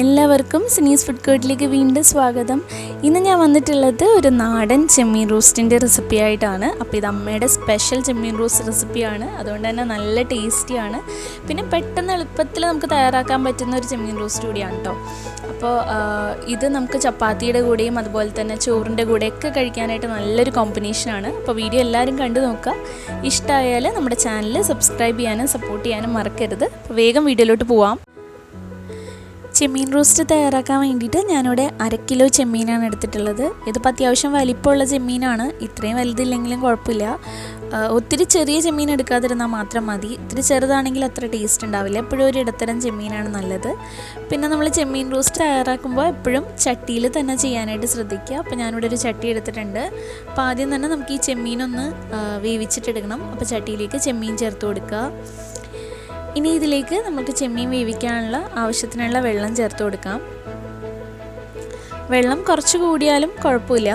എല്ലാവർക്കും സിനീസ് ഫുഡ് കോർട്ടിലേക്ക് വീണ്ടും സ്വാഗതം. ഇന്ന് ഞാൻ വന്നിട്ടുള്ളത് ഒരു നാടൻ ചെമ്മീൻ റോസ്റ്റിൻ്റെ റെസിപ്പി ആയിട്ടാണ്. അപ്പോൾ ഇത് അമ്മയുടെ സ്പെഷ്യൽ ചെമ്മീൻ റോസ്റ്റ് റെസിപ്പിയാണ്. അതുകൊണ്ട് തന്നെ നല്ല ടേസ്റ്റിയാണ്. പിന്നെ പെട്ടെന്ന് എളുപ്പത്തിൽ നമുക്ക് തയ്യാറാക്കാൻ പറ്റുന്ന ഒരു ചെമ്മീൻ റോസ്റ്റ് കൂടിയാണ് കേട്ടോ. അപ്പോൾ ഇത് നമുക്ക് ചപ്പാത്തിയുടെ കൂടെയും അതുപോലെ തന്നെ ചോറിൻ്റെ കൂടെയൊക്കെ കഴിക്കാനായിട്ട് നല്ലൊരു കോമ്പിനേഷനാണ്. അപ്പോൾ വീഡിയോ എല്ലാവരും കണ്ടു നോക്കുക. ഇഷ്ടമായാൽ നമ്മുടെ ചാനൽ സബ്സ്ക്രൈബ് ചെയ്യാനും സപ്പോർട്ട് ചെയ്യാനും മറക്കരുത്. അപ്പോൾ വേഗം വീഡിയോയിലോട്ട് പോവാം. ചെമ്മീൻ റോസ്റ്റ് തയ്യാറാക്കാൻ വേണ്ടിയിട്ട് ഞാനിവിടെ 1/2 കിലോ ചെമ്മീനാണ് എടുത്തിട്ടുള്ളത്. ഇതിപ്പോൾ അത്യാവശ്യം വലിപ്പമുള്ള ചെമ്മീനാണ്. ഇത്രയും വലുതില്ലെങ്കിലും കുഴപ്പമില്ല. ഒത്തിരി ചെറിയ ചെമ്മീൻ എടുക്കാതിരുന്നാൽ മാത്രം മതി. ഇത്തിരി ചെറുതാണെങ്കിൽ അത്ര ടേസ്റ്റ് ഉണ്ടാവില്ല. എപ്പോഴും ഒരു ഇടത്തരം ചെമ്മീനാണ് നല്ലത്. പിന്നെ നമ്മൾ ചെമ്മീൻ റോസ്റ്റ് തയ്യാറാക്കുമ്പോൾ എപ്പോഴും ചട്ടിയിൽ തന്നെ ചെയ്യാനായിട്ട് ശ്രദ്ധിക്കുക. അപ്പോൾ ഞാനിവിടെ ഒരു ചട്ടി എടുത്തിട്ടുണ്ട്. അപ്പോൾ ആദ്യം തന്നെ നമുക്ക് ഈ ചെമ്മീനൊന്ന് വേവിച്ചിട്ടെടുക്കണം. അപ്പോൾ ചട്ടിയിലേക്ക് ചെമ്മീൻ ചേർത്ത് കൊടുക്കുക. ഇനി ഇതിലേക്ക് നമുക്ക് ചെമ്മീൻ വേവിക്കാനുള്ള ആവശ്യത്തിനുള്ള വെള്ളം ചേർത്ത് കൊടുക്കാം. വെള്ളം കുറച്ച് കൂടിയാലും കുഴപ്പമില്ല.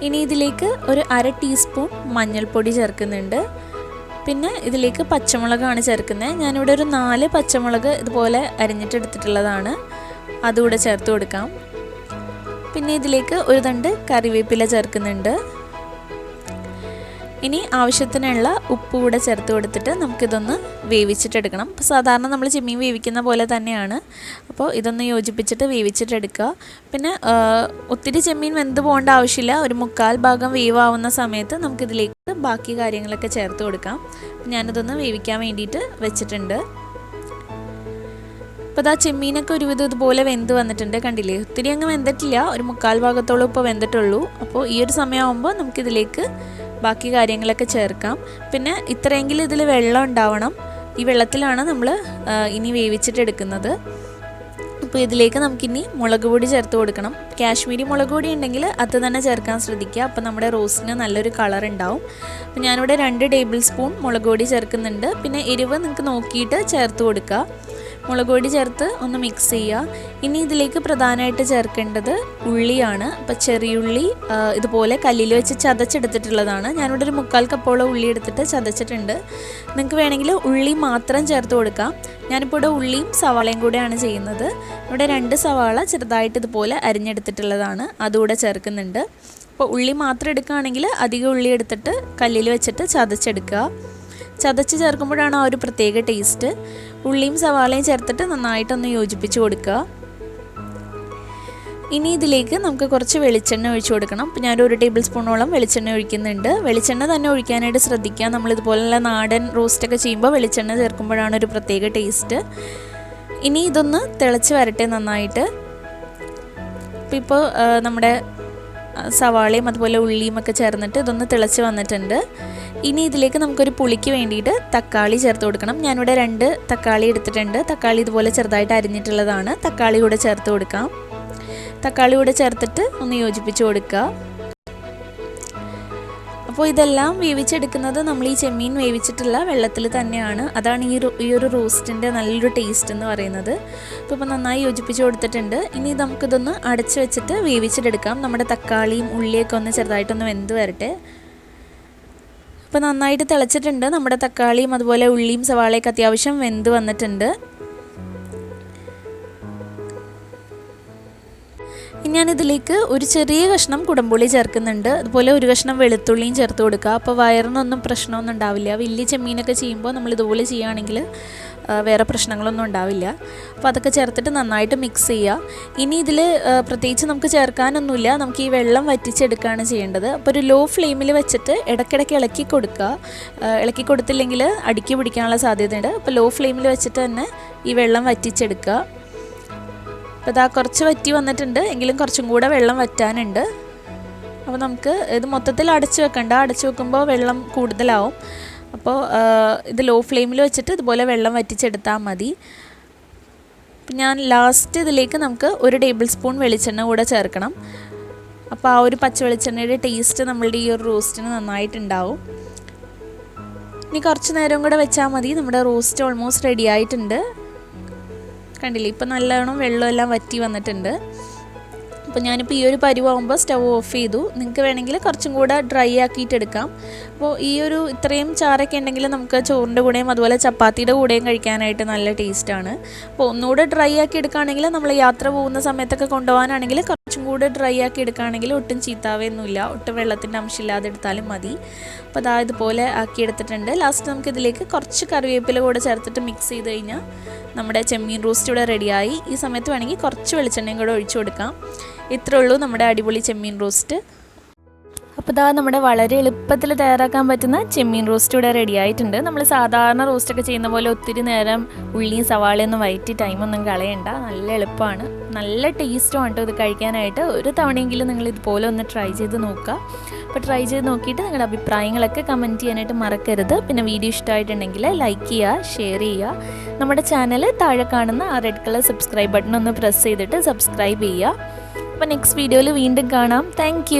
ഇനി ഇതിലേക്ക് ഒരു 1/2 ടീസ്പൂൺ മഞ്ഞൾപ്പൊടി ചേർക്കുന്നുണ്ട്. പിന്നെ ഇതിലേക്ക് പച്ചമുളകാണ് ചേർക്കുന്നത്. ഞാനിവിടെ ഒരു 4 പച്ചമുളക് ഇതുപോലെ അരിഞ്ഞിട്ടെടുത്തിട്ടുള്ളതാണ്. അതുകൂടെ ചേർത്ത് കൊടുക്കാം. പിന്നെ ഇതിലേക്ക് ഒരു തണ്ട് കറിവേപ്പില ചേർക്കുന്നുണ്ട്. ഇനി ആവശ്യത്തിനുള്ള ഉപ്പ് കൂടെ ചേർത്ത് കൊടുത്തിട്ട് നമുക്കിതൊന്ന് വേവിച്ചിട്ടെടുക്കണം. അപ്പോൾ സാധാരണ നമ്മൾ ചെമ്മീൻ വേവിക്കുന്ന പോലെ തന്നെയാണ്. അപ്പോൾ ഇതൊന്ന് യോജിപ്പിച്ചിട്ട് വേവിച്ചിട്ടെടുക്കുക. പിന്നെ ഒത്തിരി ചെമ്മീൻ വെന്ത് പോകേണ്ട ആവശ്യമില്ല. ഒരു 1/4 ഭാഗം വേവാവുന്ന സമയത്ത് നമുക്കിതിലേക്ക് ബാക്കി കാര്യങ്ങളൊക്കെ ചേർത്ത് കൊടുക്കാം. ഞാനിതൊന്ന് വേവിക്കാൻ വേണ്ടിയിട്ട് വെച്ചിട്ടുണ്ട്. അപ്പോൾ ഇതാ ചെമ്മീനൊക്കെ ഒരുവിധം ഇതുപോലെ വെന്ത് വന്നിട്ടുണ്ട്. കണ്ടില്ലേ, ഒത്തിരി അങ്ങ് വെന്തിട്ടില്ല. ഒരു 1/4 ഭാഗത്തോളം ഇപ്പോൾ വെന്തിട്ടുള്ളൂ. അപ്പോൾ ഈ ഒരു സമയമാകുമ്പോൾ നമുക്കിതിലേക്ക് ബാക്കി കാര്യങ്ങളൊക്കെ ചേർക്കാം. പിന്നെ ഇത്രയെങ്കിലും ഇതിൽ വെള്ളം ഉണ്ടാവണം. ഈ വെള്ളത്തിലാണ് നമ്മൾ ഇനി വേവിച്ചിട്ടെടുക്കുന്നത്. അപ്പോൾ ഇതിലേക്ക് നമുക്കിനി മുളക് പൊടി ചേർത്ത് കൊടുക്കണം. കാശ്മീരി മുളക് പൊടി ഉണ്ടെങ്കിൽ അത് തന്നെ ചേർക്കാൻ ശ്രദ്ധിക്കുക. അപ്പോൾ നമ്മുടെ റോസ്റ്റിന് നല്ലൊരു കളർ ഉണ്ടാവും. അപ്പോൾ ഞാനിവിടെ 2 ടേബിൾ സ്പൂൺ മുളക് പൊടി ചേർക്കുന്നുണ്ട്. പിന്നെ എരിവ് നിങ്ങൾക്ക് നോക്കിയിട്ട് ചേർത്ത് കൊടുക്കുക. മുളക് പൊടി ചേർത്ത് ഒന്ന് മിക്സ് ചെയ്യുക. ഇനി ഇതിലേക്ക് പ്രധാനമായിട്ട് ചേർക്കേണ്ടത് ഉള്ളിയാണ്. അപ്പോൾ ചെറിയുള്ളി ഇതുപോലെ കല്ലിൽ വെച്ച് ചതച്ചെടുത്തിട്ടുള്ളതാണ്. ഞാനിവിടെ ഒരു 1/4 കപ്പോളം ഉള്ളി എടുത്തിട്ട് ചതച്ചിട്ടുണ്ട്. നിങ്ങൾക്ക് വേണമെങ്കിൽ ഉള്ളി മാത്രം ചേർത്ത് കൊടുക്കാം. ഞാനിപ്പോൾ ഇവിടെ ഉള്ളിയും സവാളയും കൂടെയാണ് ചെയ്യുന്നത്. ഇവിടെ 2 സവാള ചെറുതായിട്ട് ഇതുപോലെ അരിഞ്ഞെടുത്തിട്ടുള്ളതാണ്. അതുകൂടെ ചേർക്കുന്നുണ്ട്. അപ്പോൾ ഉള്ളി മാത്രം എടുക്കുകയാണെങ്കിൽ അധികം ഉള്ളി എടുത്തിട്ട് കല്ലിൽ വെച്ചിട്ട് ചതച്ചെടുക്കുക. ചതച്ച് ചേർക്കുമ്പോഴാണ് ആ ഒരു പ്രത്യേക ടേസ്റ്റ്. ഉള്ളിയും സവാളയും ചേർത്തിട്ട് നന്നായിട്ടൊന്ന് യോജിപ്പിച്ച് കൊടുക്കുക. ഇനി ഇതിലേക്ക് നമുക്ക് കുറച്ച് വെളിച്ചെണ്ണ ഒഴിച്ചു കൊടുക്കണം. അപ്പോൾ ഞാനൊരു 1 ടേബിൾ സ്പൂണോളം വെളിച്ചെണ്ണ ഒഴിക്കുന്നുണ്ട്. വെളിച്ചെണ്ണ തന്നെ ഒഴിക്കാനായിട്ട് ശ്രദ്ധിക്കുക. നമ്മളിതുപോലുള്ള നാടൻ റോസ്റ്റൊക്കെ ചെയ്യുമ്പോൾ വെളിച്ചെണ്ണ ചേർക്കുമ്പോഴാണ് ഒരു പ്രത്യേക ടേസ്റ്റ്. ഇനി ഇതൊന്ന് തിളച്ച് വരട്ടെ നന്നായിട്ട്. ഇപ്പോൾ നമ്മുടെ സവാളയും അതുപോലെ ഉള്ളിയും ഒക്കെ ചേർന്നിട്ട് ഇതൊന്ന് തിളച്ച് വന്നിട്ടുണ്ട്. ഇനി ഇതിലേക്ക് നമുക്കൊരു പുളിക്ക് വേണ്ടിയിട്ട് തക്കാളി ചേർത്ത് കൊടുക്കണം. ഞാനിവിടെ 2 തക്കാളി എടുത്തിട്ടുണ്ട്. തക്കാളി ഇതുപോലെ ചെറുതായിട്ട് അരിഞ്ഞിട്ടുള്ളതാണ്. തക്കാളി കൂടെ ചേർത്ത് കൊടുക്കാം. തക്കാളി കൂടെ ചേർത്തിട്ട് ഒന്ന് യോജിപ്പിച്ച് കൊടുക്കുക. അപ്പോൾ ഇതെല്ലാം വേവിച്ചെടുക്കുന്നത് നമ്മൾ ഈ ചെമ്മീൻ വേവിച്ചിട്ടുള്ള വെള്ളത്തിൽ തന്നെയാണ്. അതാണ് ഈ ഒരു റോസ്റ്റിൻ്റെ നല്ലൊരു ടേസ്റ്റ് എന്ന് പറയുന്നത്. അപ്പോൾ നന്നായി യോജിപ്പിച്ച് കൊടുത്തിട്ടുണ്ട്. ഇനി നമുക്കിതൊന്ന് അടച്ച് വെച്ചിട്ട് വേവിച്ചിട്ടെടുക്കാം. നമ്മുടെ തക്കാളിയും ഉള്ളിയൊക്കെ ഒന്ന് ചെറുതായിട്ടൊന്ന് വെന്ത് വരട്ടെ. അപ്പോൾ നന്നായിട്ട് തിളച്ചിട്ടുണ്ട്. നമ്മുടെ തക്കാളിയും അതുപോലെ ഉള്ളിയും സവാളയൊക്കെ അത്യാവശ്യം വെന്ത് വന്നിട്ടുണ്ട്. ഞാനിതിലേക്ക് ഒരു ചെറിയ കഷ്ണം കുടംപുളി ചേർക്കുന്നുണ്ട്. അതുപോലെ ഒരു കഷ്ണം വെളുത്തുള്ളിയും ചേർത്ത് കൊടുക്കുക. അപ്പോൾ വയറിനൊന്നും പ്രശ്നമൊന്നും ഉണ്ടാവില്ല. വലിയ ചെമ്മീനൊക്കെ ചെയ്യുമ്പോൾ നമ്മൾ ഇതുപോലെ ചെയ്യുകയാണെങ്കിൽ വേറെ പ്രശ്നങ്ങളൊന്നും ഉണ്ടാവില്ല. അപ്പോൾ അതൊക്കെ ചേർത്തിട്ട് നന്നായിട്ട് മിക്സ് ചെയ്യുക. ഇനി ഇതിൽ പ്രത്യേകിച്ച് നമുക്ക് ചേർക്കാനൊന്നുമില്ല. നമുക്ക് ഈ വെള്ളം വറ്റിച്ചെടുക്കുകയാണ് ചെയ്യേണ്ടത്. അപ്പോൾ ഒരു ലോ ഫ്ലെയിമിൽ വെച്ചിട്ട് ഇടയ്ക്കിടയ്ക്ക് ഇളക്കി കൊടുക്കുക. ഇളക്കി കൊടുത്തില്ലെങ്കിൽ അടിക്ക് പിടിക്കാനുള്ള സാധ്യതയുണ്ട്. അപ്പോൾ ലോ ഫ്ലെയിമിൽ വെച്ചിട്ട് തന്നെ ഈ വെള്ളം വറ്റിച്ചെടുക്കുക. അപ്പോൾ ഇതാ കുറച്ച് വറ്റി വന്നിട്ടുണ്ട്. എങ്കിലും കുറച്ചും കൂടെ വെള്ളം വറ്റാനുണ്ട്. അപ്പോൾ നമുക്ക് ഇത് മൊത്തത്തിൽ അടച്ചു വെക്കണ്ട. അടച്ചു വെക്കുമ്പോൾ വെള്ളം കൂടുതലാവും. അപ്പോൾ ഇത് ലോ ഫ്ലെയിമിൽ വെച്ചിട്ട് ഇതുപോലെ വെള്ളം വറ്റിച്ചെടുത്താൽ മതി. അപ്പം ഞാൻ ലാസ്റ്റ് ഇതിലേക്ക് നമുക്ക് 1 ടേബിൾ സ്പൂൺ വെളിച്ചെണ്ണ കൂടെ ചേർക്കണം. അപ്പോൾ ആ ഒരു പച്ച വെളിച്ചെണ്ണയുടെ ടേസ്റ്റ് നമ്മളുടെ ഈ ഒരു റോസ്റ്റിന് നന്നായിട്ടുണ്ടാവും. ഇനി കുറച്ച് നേരം കൂടെ വെച്ചാൽ മതി. നമ്മുടെ റോസ്റ്റ് ഓൾമോസ്റ്റ് റെഡി ആയിട്ടുണ്ട്. കണ്ടില്ലേ, ഇപ്പം നല്ലോണം വെള്ളമെല്ലാം വറ്റി വന്നിട്ടുണ്ട്. അപ്പോൾ ഞാനിപ്പോൾ ഈ ഒരു പരുവാകുമ്പോൾ സ്റ്റവ് ഓഫ് ചെയ്തു. നിങ്ങൾക്ക് വേണമെങ്കിൽ കുറച്ചും കൂടെ ഡ്രൈ ആക്കിയിട്ട് എടുക്കാം. അപ്പോൾ ഈ ഒരു ഇത്രയും ചാറൊക്കെ ഉണ്ടെങ്കിൽ നമുക്ക് ചോറിൻ്റെ കൂടെയും അതുപോലെ ചപ്പാത്തിയുടെ കൂടെയും കഴിക്കാനായിട്ട് നല്ല ടേസ്റ്റാണ്. അപ്പോൾ ഒന്നുകൂടെ ഡ്രൈ ആക്കി എടുക്കുകയാണെങ്കിൽ നമ്മൾ യാത്ര പോകുന്ന സമയത്തൊക്കെ കൊണ്ടുപോകാനാണെങ്കിൽ കുറച്ചും കൂടെ ഡ്രൈ ആക്കി എടുക്കുകയാണെങ്കിൽ ഒട്ടും ചീത്താവൊന്നുമില്ല, ഒട്ടും വെള്ളത്തിൻ്റെ അംശമില്ലാതെ എടുത്താലും മതി. അപ്പോൾ അതാ ഇതുപോലെ ആക്കി എടുത്തിട്ടുണ്ട്. ലാസ്റ്റ് നമുക്കിതിലേക്ക് കുറച്ച് കറിവേപ്പില കൂടെ ചേർത്തിട്ട് മിക്സ് ചെയ്ത് കഴിഞ്ഞാൽ നമ്മുടെ ചെമ്മീൻ റോസ്റ്റ് ഇവിടെ റെഡിയായി. ഈ സമയത്ത് വേണമെങ്കിൽ കുറച്ച് വെളിച്ചെണ്ണയും കൂടെ ഒഴിച്ചു കൊടുക്കാം. ഇത്രേ ഉള്ളൂ നമ്മുടെ അടിപൊളി ചെമ്മീൻ റോസ്റ്റ്. അപ്പോൾ ഇതാ നമ്മുടെ വളരെ എളുപ്പത്തിൽ തയ്യാറാക്കാൻ പറ്റുന്ന ചെമ്മീൻ റോസ്റ്റ് ഇവിടെ റെഡി ആയിട്ടുണ്ട്. നമ്മൾ സാധാരണ റോസ്റ്റൊക്കെ ചെയ്യുന്ന പോലെ ഒത്തിരി നേരം ഉള്ളിയും സവാളയൊന്നും വഴറ്റി ടൈമൊന്നും കളയണ്ട. നല്ല എളുപ്പമാണ്, നല്ല ടേസ്റ്റുമാണ് കേട്ടോ ഇത് കഴിക്കാനായിട്ട്. ഒരു തവണയെങ്കിലും നിങ്ങൾ ഇതുപോലെ ഒന്ന് ട്രൈ ചെയ്ത് നോക്കുക. അപ്പോൾ ട്രൈ ചെയ്ത് നോക്കിയിട്ട് നിങ്ങളുടെ അഭിപ്രായങ്ങളൊക്കെ കമൻറ്റ് ചെയ്യാനായിട്ട് മറക്കരുത്. പിന്നെ വീഡിയോ ഇഷ്ടമായിട്ടുണ്ടെങ്കിൽ ലൈക്ക് ചെയ്യുക, ഷെയർ ചെയ്യുക. നമ്മുടെ ചാനൽ താഴെ കാണുന്ന ആ റെഡ് കളർ സബ്സ്ക്രൈബ് ബട്ടൺ ഒന്ന് പ്രസ് ചെയ്തിട്ട് സബ്സ്ക്രൈബ് ചെയ്യുക. അപ്പോൾ നെക്സ്റ്റ് വീഡിയോയിൽ വീണ്ടും കാണാം. താങ്ക്